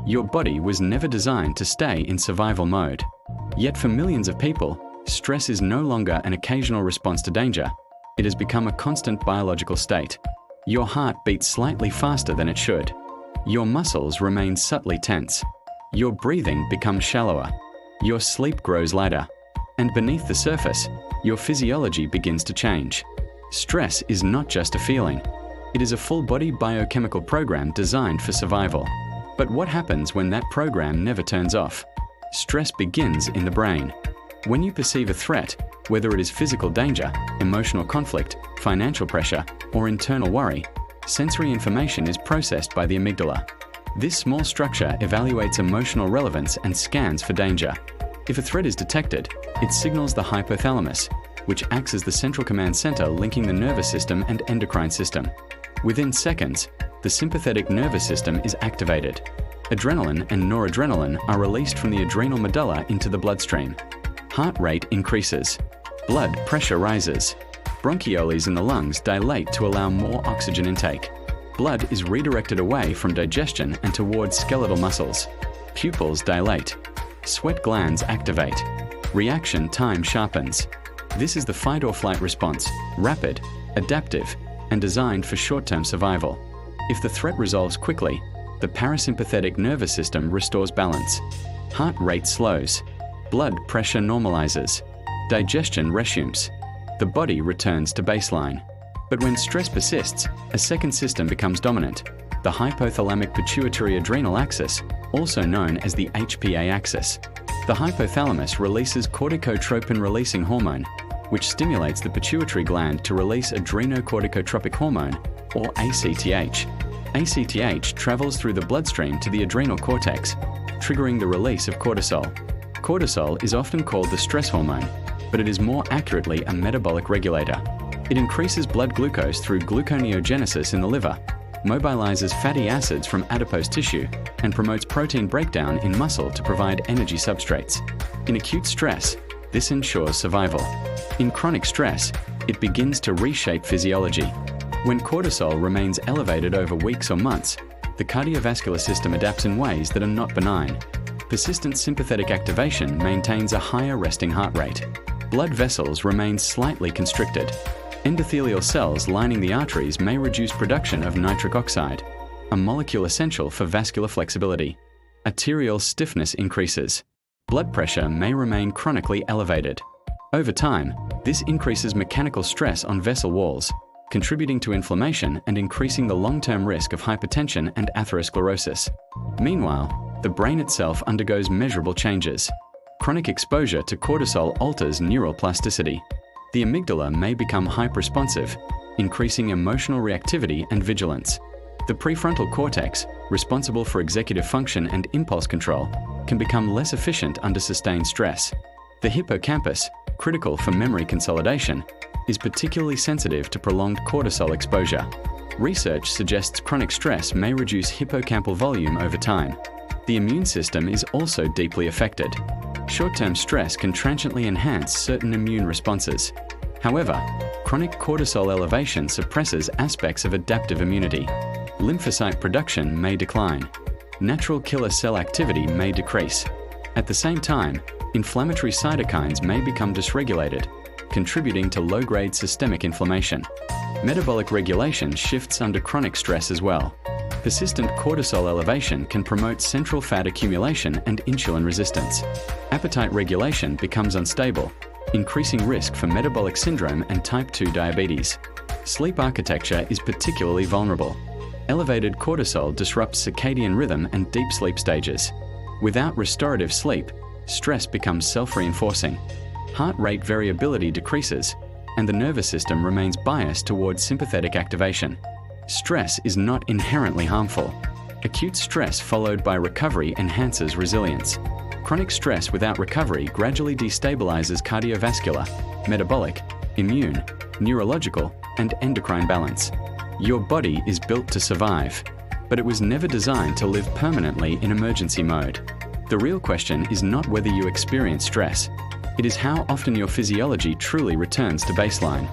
Your body was never designed to stay in survival mode. Yet for millions of people, stress is no longer an occasional response to danger. It has become a constant biological state. Your heart beats slightly faster than it should. Your muscles remain subtly tense. Your breathing becomes shallower. Your sleep grows lighter. And beneath the surface, your physiology begins to change. Stress is not just a feeling. It is a full-body biochemical program designed for survival. But what happens when that program never turns off? Stress begins in the brain. When you perceive a threat, whether it is physical danger, emotional conflict, financial pressure, or internal worry, sensory information is processed by the amygdala. This small structure evaluates emotional relevance and scans for danger. If a threat is detected, it signals the hypothalamus, which acts as the central command center linking the nervous system and endocrine system. Within seconds, the sympathetic nervous system is activated. Adrenaline and noradrenaline are released from the adrenal medulla into the bloodstream. Heart rate increases. Blood pressure rises. Bronchioles in the lungs dilate to allow more oxygen intake. Blood is redirected away from digestion and towards skeletal muscles. Pupils dilate. Sweat glands activate. Reaction time sharpens. This is the fight or flight response, rapid, adaptive, and designed for short-term survival. If the threat resolves quickly, the parasympathetic nervous system restores balance. Heart rate slows. Blood pressure normalizes. Digestion resumes. The body returns to baseline. But when stress persists, a second system becomes dominant, the hypothalamic pituitary adrenal axis, also known as the HPA axis. The hypothalamus releases corticotropin-releasing hormone, which stimulates the pituitary gland to release adrenocorticotropic hormone, or ACTH. ACTH travels through the bloodstream to the adrenal cortex, triggering the release of cortisol. Cortisol is often called the stress hormone, but it is more accurately a metabolic regulator. It increases blood glucose through gluconeogenesis in the liver, mobilizes fatty acids from adipose tissue, and promotes protein breakdown in muscle to provide energy substrates. In acute stress, this ensures survival. In chronic stress, it begins to reshape physiology. When cortisol remains elevated over weeks or months, the cardiovascular system adapts in ways that are not benign. Persistent sympathetic activation maintains a higher resting heart rate. Blood vessels remain slightly constricted. Endothelial cells lining the arteries may reduce production of nitric oxide, a molecule essential for vascular flexibility. Arterial stiffness increases. Blood pressure may remain chronically elevated. Over time, this increases mechanical stress on vessel walls, contributing to inflammation and increasing the long-term risk of hypertension and atherosclerosis. Meanwhile, the brain itself undergoes measurable changes. Chronic exposure to cortisol alters neural plasticity. The amygdala may become hyperresponsive, increasing emotional reactivity and vigilance. The prefrontal cortex, responsible for executive function and impulse control, can become less efficient under sustained stress. The hippocampus, critical for memory consolidation, is particularly sensitive to prolonged cortisol exposure. Research suggests chronic stress may reduce hippocampal volume over time. The immune system is also deeply affected. Short-term stress can transiently enhance certain immune responses. However, chronic cortisol elevation suppresses aspects of adaptive immunity. Lymphocyte production may decline. Natural killer cell activity may decrease. At the same time, inflammatory cytokines may become dysregulated, contributing to low-grade systemic inflammation. Metabolic regulation shifts under chronic stress as well. Persistent cortisol elevation can promote central fat accumulation and insulin resistance. Appetite regulation becomes unstable, increasing risk for metabolic syndrome and type 2 diabetes. Sleep architecture is particularly vulnerable. Elevated cortisol disrupts circadian rhythm and deep sleep stages. Without restorative sleep, stress becomes self-reinforcing. Heart rate variability decreases, and the nervous system remains biased towards sympathetic activation. Stress is not inherently harmful. Acute stress followed by recovery enhances resilience. Chronic stress without recovery gradually destabilizes cardiovascular, metabolic, immune, neurological, and endocrine balance. Your body is built to survive, but it was never designed to live permanently in emergency mode. The real question is not whether you experience stress. It is how often your physiology truly returns to baseline.